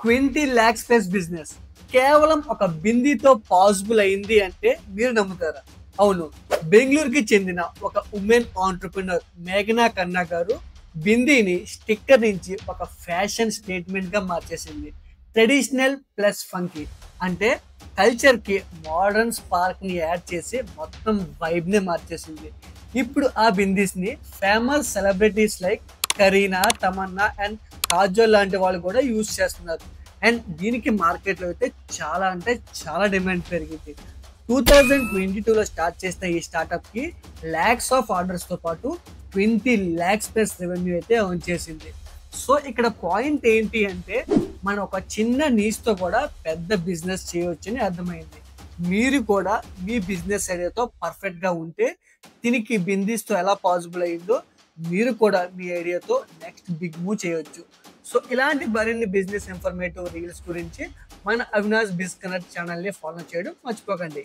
20 lakhs plus business కేవలం ఒక బిందీతో possible అయింది అంటే మీరు నమ్ముతారా? అవును, బెంగళూరుకి చెందిన ఒక ఉమెన్ ఆంటర్ప్రినర్ మేఘనా ఖన్నా గారు బిందీని స్టిక్కర్ నుంచి ఒక ఫ్యాషన్ స్టేట్మెంట్ గా మార్చేసింది. ట్రెడిషనల్ ప్లస్ ఫంకీ అంటే కల్చర్ కి మోడర్న్ స్పార్క్ ని యాడ్ చేసి మొత్తం వైబ్ ని మార్చేసింది. ఇప్పుడు ఆ బిందీస్ ని famous celebrities like Kareena, Tamannaah and Kajol లాంటి వాళ్ళు కూడా యూజ్ చేస్తున్నారు. అండ్ దీనికి మార్కెట్లో అయితే చాలా అంటే చాలా డిమాండ్ పెరిగింది. 2022లో స్టార్ట్ చేసిన ఈ స్టార్ట్అప్ కి ల్యాక్స్ ఆఫ్ ఆర్డర్స్ తో పాటు 20 lakhs ప్లస్ రెవెన్యూ అయితే ఎర్న్ చేసింది. సో ఇక్కడ పాయింట్ ఏంటి అంటే మనం ఒక చిన్న నీష్ తో కూడా పెద్ద బిజినెస్ చేయవచ్చని అర్థమైంది. మీరు కూడా మీ బిజినెస్ ఐడియాతో పర్ఫెక్ట్ గా ఉంటే దీనికి బిందీస్ తో ఎలా పాసిబుల్ అయ్యిందో మీరు కూడా మీ ఐడియాతో నెక్స్ట్ బిగ్ మూవ్ చేయొచ్చు. సో ఇలాంటి మరిన్ని బిజినెస్ ఇన్ఫర్మేటివ్ రీల్స్ గురించి మన అవినాష్ బిజ్ కనెక్ట్ ఛానల్ని ఫాలో చేయడం మర్చిపోకండి.